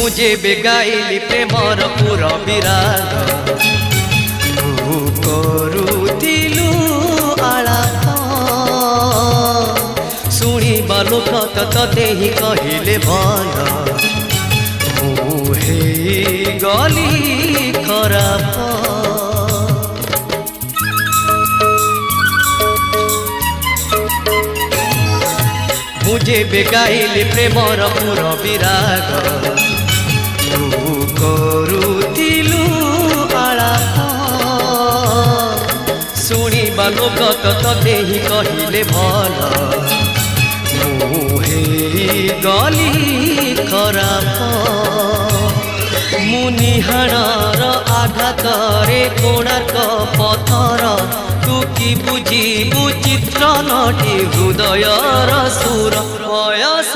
जेबे गाइली प्रेमर पुरा विराग तू करुथिलु आलाप शुणिबा लोक तते ही कहिले भल मुहे गली खराब जेबे गाइली प्रेमर पुरा विराग तू करुथिलु आलाप शुणिबा लोक तते ही कहिले भल मुहे गली खराब मुनिहाणर आघातरे कोणार्क पथर तू कि बुझिबु चित्र नटी हृदयर सुर बयस।